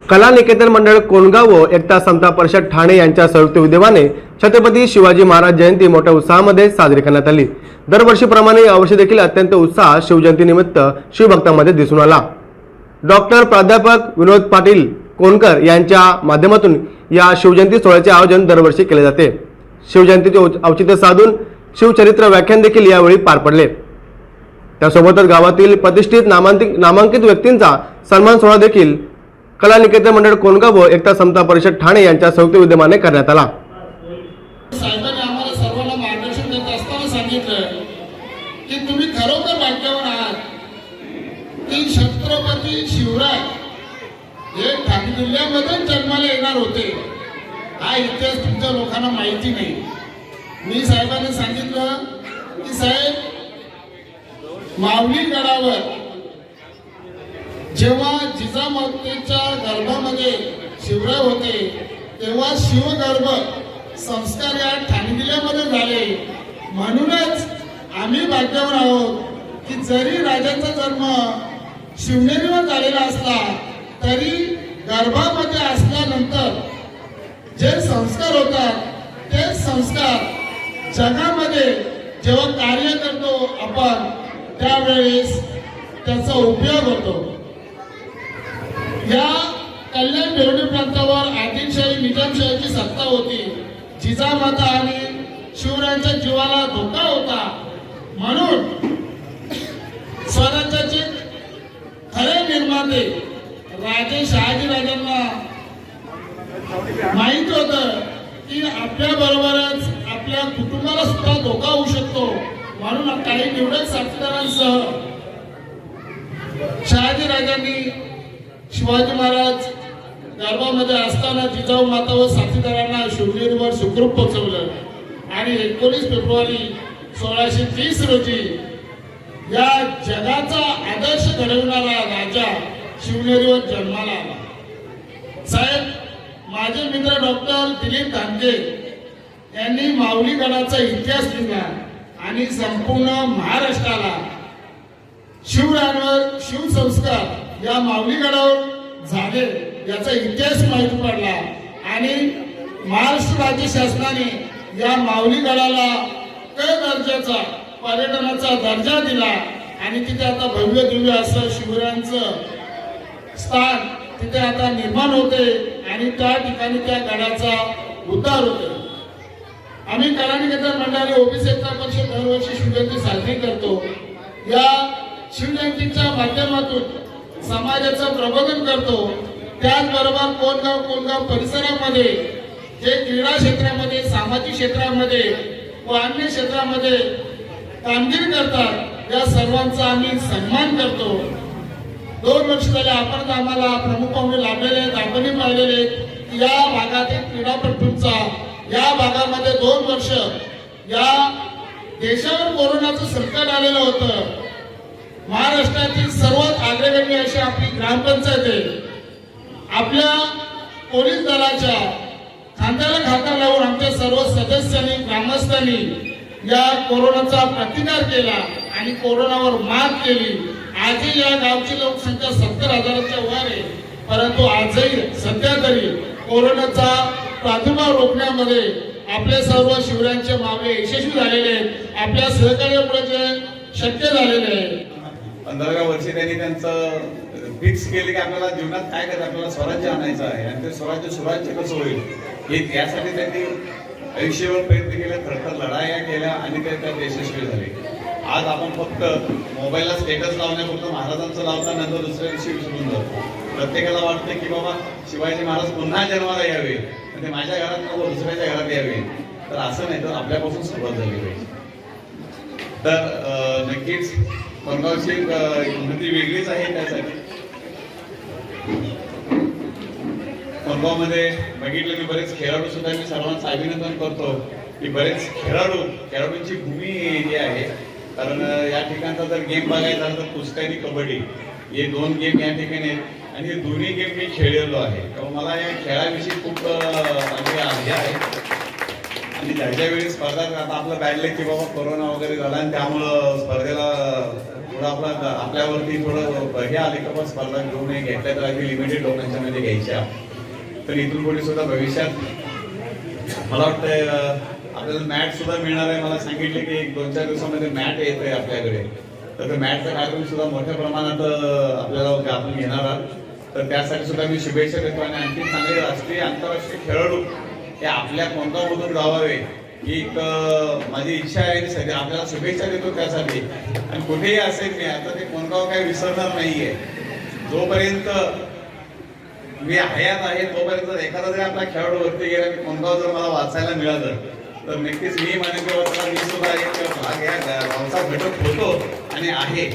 कला निकेतन मंडळ कोंडगाव व एकता समता परिषद ठाणे यांच्या संयुक्त विद्यमाने छत्रपती शिवाजी महाराज जयंती मोठ्या उत्साहामध्ये साजरी करण्यात आली। दरवर्षीप्रमाणे यावर्षी देखील अत्यंत उत्साह शिवजयंतीनिमित्त शिवभक्तांमध्ये दिसून आला। डॉक्टर प्राध्यापक विनोद पाटील कोणकर यांच्या माध्यमातून या शिवजयंती सोहळ्याचे आयोजन दरवर्षी केले जाते। शिवजयंतीचे औचित्य साधून शिवचरित्र व्याख्यान देखील यावेळी पार पडले। त्यासोबतच गावातील प्रतिष्ठित नामांकित व्यक्तींचा सन्मान सोहळा देखील कला निकेतन मंडळ कोंडगाव व एकता समता परिषद ठाणे यांच्या संयुक्त विद्यमाने करण्यात आला। साहेबांनी आम्हाला सर्वांना मार्गदर्शन देत असताना सांगितलं की तुम्ही खरोखर भाग्यवान आहात की छत्रपती शिवराय हे ठाणे जिल्ह्यामध्ये जन्माला येणार होते। हा इतिहास तुमच्या लोकांना माहिती नाही। मी साहेबांनी सांगितलं की साहेब, माऊली गडावर जेव्हा जिजामातेच्या गर्भामध्ये शिवराय होते तेव्हा शिवगर्भ संस्कार या ठाणे जिल्ह्यामध्ये झाले। म्हणूनच आम्ही भाग्यवान आहोत की जरी राजाचा जन्म शिवनेरीवर झालेला असला तरी गर्भामध्ये असल्यानंतर जे संस्कार होतात ते संस्कार जगामध्ये जेव्हा कार्य करतो आपण त्यावेळेस त्याचा उपयोग होतो। या कल्याण भिवंडी प्रांतावर आदिलशाही निजामशाहीची सत्ता होती। जिजामाता आणि शिवरायांच्या जीवाला धोका होता। म्हणून स्वराज्याचे खरे निर्माते राजे शहाजीराजांना माहित होतं की आपल्या बरोबरच आपल्या कुटुंबाला सुद्धा धोका होऊ शकतो। म्हणून काही निवडक साथीदारांसह शहाजीराजांनी शिवाजी महाराज गर्भामध्ये असताना जिजाऊ माता व साथीदारांना शिवनेरीवर सुखरूप पोहोचवलं आणि 19 फेब्रुवारी 1630 रोजी या जगाचा आदर्श घडवणारा राजा शिवनेरीवर जन्माला आला। साहेब, माझे मित्र डॉक्टर दिलीप धानके यांनी माऊली गडाचा इतिहास लिहिला आणि संपूर्ण महाराष्ट्राला शिवरायांवर शिवसंस्कार या माऊली गडावर झाले याचा इतिहास माहिती पडला आणि महाराष्ट्र राज्य शासनाने या माऊली गडाला क दर्जाचा पर्यटनाचा दर्जा दिला आणि तिथे आता भव्य दिव्य असं शिवरायांचं स्थान तिथे आता निर्माण होते आणि त्या ठिकाणी त्या गडाचा उद्धार होतो। आम्ही कला निकेतन मंडळाने ओबीसी एकता परिषद दरवर्षी शिवजयंती साजरी करतो। या शिवजयंतीच्या माध्यमातून समाजाचं प्रबोधन करतो। त्याचबरोबर कोंडगाव परिसरामध्ये जे क्रीडा क्षेत्रामध्ये, सामाजिक क्षेत्रामध्ये व अन्य क्षेत्रामध्ये कामगिरी करतात या सर्वांचा आम्ही सन्मान करतो। 2 वर्ष झाले आपण आम्हाला प्रमुख पाहुणे लाभलेले आहेत। आपणही पाहिलेले या भागातील क्रीडापटूंचा या भागामध्ये 2 वर्ष या देशावर कोरोनाचं संकट आलेलं होतं। महाराष्ट्रातील सर्वात अग्रगण्य अशी आपली ग्रामपंचायत आहे। आपल्या पोलीस दलाच्या खांद्याला खांदा लावून आमच्या सर्व सदस्यांनी ग्रामस्थांनी या कोरोनाचा प्रतिकार केला आणि कोरोनावर मात केली। आजही या गावची लोकसंख्या 70,000च्या वर आहे, परंतु आजही सध्या तरी कोरोनाचा प्रादुर्भाव रोखण्यामध्ये आपले सर्व शिवरायांचे मावळे यशस्वी झालेले आहेत। आपल्या सहकार्यामुळे जे शक्य झालेले आहे। 15व्या वर्षी त्यांनी त्यांचं फिक्स केले की आपल्याला जीवनात काय करायचं, आपल्याला स्वराज्य आणायचं आहे आणि ते स्वराज्य सुराज्य कसं होईल हे यासाठी त्यांनी आयुष्यभर प्रयत्न केले, खरखर लढाया केल्या आणि ते त्यात यशस्वी झाले। आज आपण फक्त मोबाईलला स्टेटस लावण्यापुरतं महाराजांचं लावता नंतर दुसऱ्या दिवशी विसरून जातो। प्रत्येकाला वाटतं की बाबा शिवाजी महाराज पुन्हा जन्माला यावे, म्हणजे माझ्या घरात नको दुसऱ्याच्या घरात यावे। तर असं नाही, तर आपल्यापासून सुरुवात झाली पाहिजे। तर नक्कीच कोंडगावची उन्नती वेगळीच आहे। त्यासाठी कोंडगावमध्ये बघितलं मी बरेच खेळाडू सुद्धा, मी सर्वांचं अभिनंदन करतो की बरेच खेळाडूंची भूमी ही आहे। कारण या ठिकाणचा जर गेम बघायचा तर कुस्ती आणि कबड्डी हे 2 गेम या ठिकाणी आहेत आणि हे दोन्ही गेम मी खेळलेलो आहे। त्यामुळे मला या खेळाविषयी खूप हे आहे। आणि ज्या वेळी स्पर्धा आता आपलं बॅडले की बाबा कोरोना वगैरे झाला आणि त्यामुळं स्पर्धेला थोडा आपल्या आपल्यावरती थोडं हे आले का पण स्पर्धा घेऊ नये, घेतल्या तर अगदी लिमिटेड लोकांच्या मध्ये घ्यायच्या. तर इथून पुढे सुद्धा भविष्यात मला वाटतंय आपल्याला मॅट सुद्धा मिळणार आहे. मला सांगितले की 1-2-4 दिवसामध्ये मॅट येत आहे आपल्याकडे. तर मॅटचा कार्यक्रम सुद्धा मोठ्या प्रमाणात आपल्याला आपण घेणार आहोत. तर त्यासाठी सुद्धा मी शुभेच्छा देतो आणि आणखी चांगले राष्ट्रीय आंतरराष्ट्रीय खेळाडू हे आपल्या कोणगावमधून गावावे ही एक माझी इच्छा आहे आणि सध्या आपल्याला शुभेच्छा देतो त्यासाठी. आणि कुठेही असेल मी आता ते कोणगाव काही विसरणार नाहीये. जोपर्यंत मी हयात आहे तोपर्यंत एखादा जरी आपला खेळाडू वरती गेला की कोणगाव जर मला वाचायला मिळालं तर नक्कीच मी मानेन मी सुद्धा एक भाग या गावचा घटक होतो आणि आहे.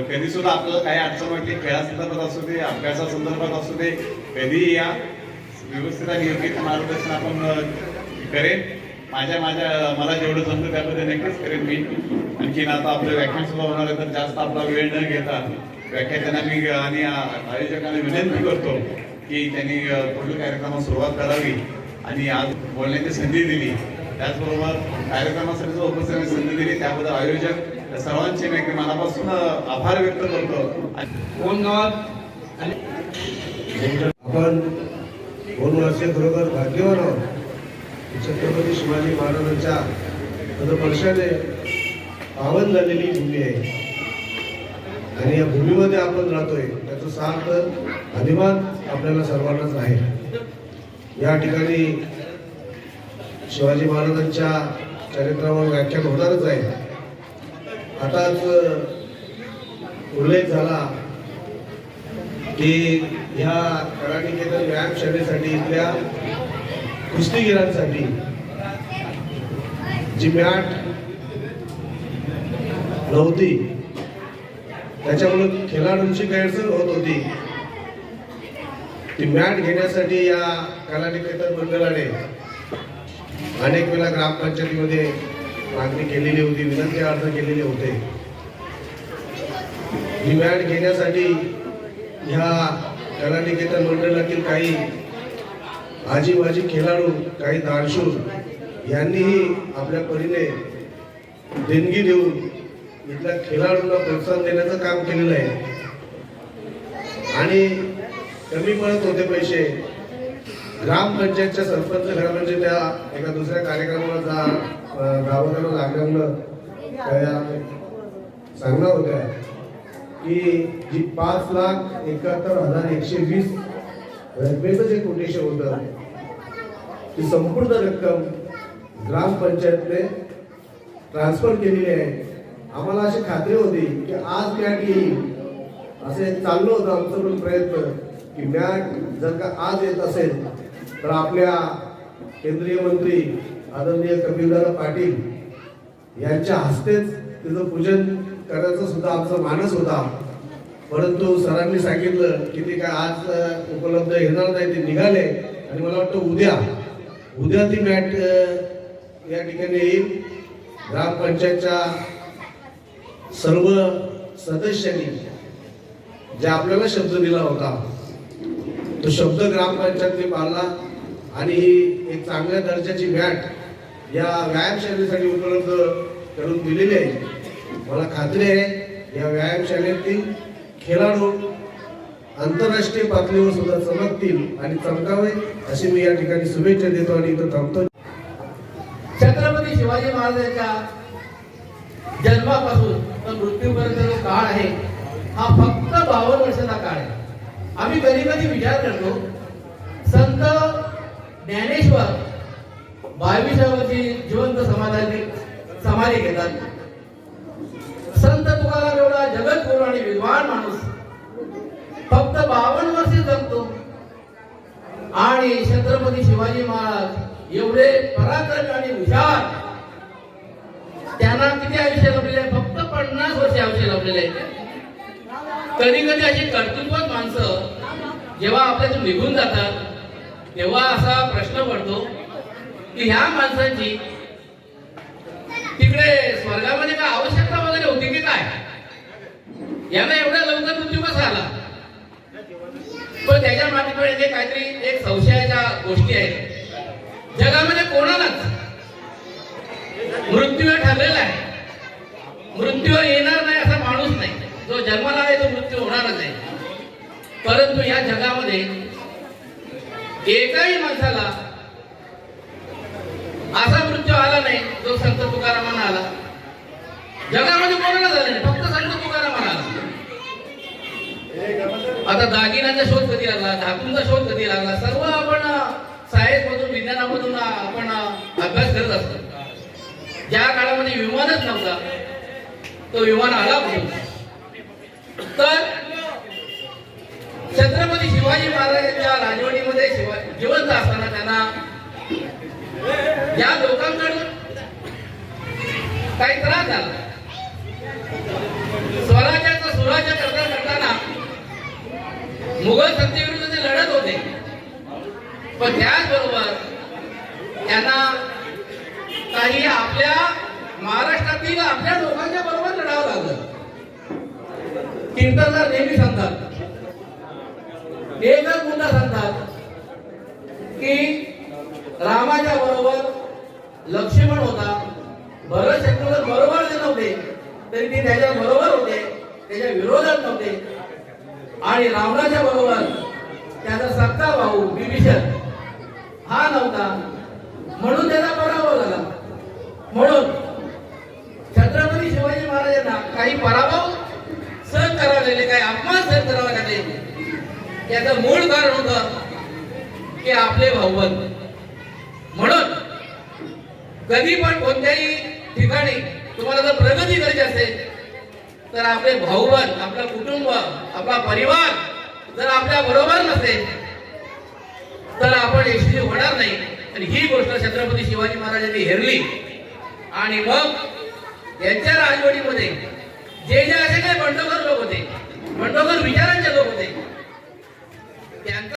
कधी सुद्धा आपल्याला काही अडचण वाटली खेळासंदर्भात असू दे, अभ्यासासंदर्भात असू दे, कधीही या व्यवस्थित आणि योग्य मार्गदर्शन आपण करेन. मला जेवढं जमतं त्यामध्ये नक्कीच करेन मी. आणखीन आता आपलं व्याख्यान सुद्धा होणार आहे तर जास्त आपला वेळ न घेता व्याख्यात्यांना मी आणि आयोजकांना विनंती करतो की त्यांनी पुढील कार्यक्रमाला सुरुवात करावी आणि आज बोलण्याची संधी दिली. त्याचबरोबर कार्यक्रमासाठी जो उपस्थित संधी दिली त्याबद्दल आयोजक सर्वांचे मी मनापासून आभार व्यक्त करतो. आपण वनवासी खरोखर भाग्यवान आहोत. छत्रपती शिवाजी महाराजांच्या पदस्पर्शाने पावन झालेली भूमी आहे आणि या भूमीमध्ये आपण राहतोय त्याचा सार्थ अभिमान आपल्याला सर्वांनाच आहे. या ठिकाणी शिवाजी महाराजांच्या चरित्रावर व्याख्यान होणारच आहे. आताच उल्लेख झाला की ह्या कलानिकेतन व्यायामशाळेसाठी इथल्या कुस्तीगिरांसाठी जी मॅट नव्हती त्याच्यामुळे खेळाडूंची गैरसोय होत होती. ती मॅट घेण्यासाठी या कलानिकेतन मंडळाने अनेक वेळा ग्रामपंचायतीमध्ये मागणी केलेली होती, विनंती अर्ज केलेले होते. ही मॅट घेण्यासाठी ह्या कलानिकेतन मंडळातील काही आजी खेळाडू, काही दानशूर यांनीही आपल्या परीने देणगी देऊन इथल्या खेळाडूंना प्रोत्साहन देण्याचं काम केलेलं आहे. आणि कमी पडत होते पैसे. ग्रामपंचायतच्या सरपंच घरामध्ये त्या एका दुसऱ्या कार्यक्रमाला गावाला लागल्यामुळं त्या सांगणार होत्या की जी 5,71,120 रकमेचं जे कोटेशन होतं ती संपूर्ण रक्कम ग्रामपंचायतने ट्रान्सफर केलेली आहे. आम्हाला अशी खात्री होती की आज मॅट येईल असे चाललं होतं आमचं पण प्रयत्न की मॅट जर का आज येत असेल तर आपल्या केंद्रीय मंत्री आदरणीय कपिलदादा पाटील यांच्या हस्तेच तिचं पूजन करण्याचा सुद्धा आमचा मानस होता. परंतु सरांनी सांगितलं की ते काय आज उपलब्ध येणार नाही, ते निघाले आणि मला वाटतं उद्या ती मॅट या ठिकाणी येईल. ग्रामपंचायतच्या सर्व सदस्यांनी जे आपल्याला शब्द दिला होता तो शब्द ग्रामपंचायतने पाळला आणि ही एक चांगल्या दर्जाची मॅट या व्यायामशाळेसाठी उपलब्ध करून दिलेली आहे. मला खात्री आहे या व्यायामशाळेतील खेळाडू आंतरराष्ट्रीय पातळीवर सुद्धा चमकतील आणि चमकावे अशी मी या ठिकाणी शुभेच्छा देतो आणि इथं थांबतो. छत्रपती शिवाजी महाराजांच्या जन्मापासून तर मृत्यूपर्यंत जो काळ आहे हा फक्त 52 वर्षाचा काळ आहे. आम्ही कधी कधी विचार करतो संत ज्ञानेश्वर 22व्या वर्षी जिवंत समाधी घेतात. संत तुकाराम एवढा जगद्गुरू आणि विद्वान माणूस फक्त 52 वर्षे जगतो आणि छत्रपती शिवाजी महाराज एवढे पराक्रमी आणि हुशार त्यांना किती आयुष्य लाभलेले आहे? फक्त 50 वर्षे आयुष्य लाभलेले आहे. कधी कधी अशी कर्तृत्ववान माणसं जेव्हा आपल्यातून निघून जातात तेव्हा असा प्रश्न पडतो की ह्या माणसांची तिकडे स्वर्गामध्ये काय आवश्यकता वगैरे होती की काय? यांना एवढ्या लवकर मृत्यू कसा आला? पण त्याच्या मागे काहीतरी एक संशयाच्या गोष्टी आहेत. जगामध्ये कोणालाच मृत्यू ठरलेला आहे, मृत्यू येणार नाही असा माणूस नाही जो जन्माला आहे तो मृत्यू होणारच आहे. परंतु या जगामध्ये एकाही माणसाला असा मृत्यू आला नाही जो संत तुकारामांना आला. जगामध्ये कोणाला झाला नाही, फक्त संत तुकारामांना आला. आता दागिन्याचा शोध कधी लागला, धातूंचा शोध कधी लागला, सर्व आपण सायन्स मधून विज्ञानामधून आपण अभ्यास करत असतो. ज्या काळामध्ये विमानच नव्हता तो विमान आला कुठून? तर छत्रपती शिवाजी महाराजांच्या राजवटीमध्ये जिवंत असताना त्यांना या लोकांकडून काही त्रास झाला. स्वराज्याचं सुराज्य करताना मुघल सत्तेविरुद्ध ते लढत होते, पण त्याचबरोबर त्यांना काही आपल्या महाराष्ट्रातील आपल्या लोकांच्या बरोबर लढावं लागलं. कीर्तनदार नेहमी सांगतात, एकच मुद्दा सांगतात की रामाच्या बरोबर लक्ष्मण होता, भरत शत्रुघ्न बरोबर जे नव्हते तरी ते त्याच्या बरोबर होते, त्याच्या विरोधात नव्हते. आणि रावणाच्या बरोबर त्याचा सक्का भाऊ विभीषण हा नव्हता, म्हणून त्याचा पराभव झाला. म्हणून छत्रपती शिवाजी महाराजांना काही पराभव सहन करावे लागले, काही अपमान सहन करावे लागले. याचं मूळ कारण होतं की आपले भाऊबंद. म्हणून कधी पण कोणत्याही ठिकाणी तुम्हाला जर प्रगती करायची असेल तर आपले भाऊबंद, आपलं कुटुंब, आपला परिवार जर आपल्या बरोबर नसेल तर आपण यशस्वी होणार नाही. आणि ही गोष्ट छत्रपती शिवाजी महाराजांनी हेरली. आणि मग यांच्या राजवटीमध्ये जे जे असे काही बंडखोर लोक होते, बंडखोर विचारांचे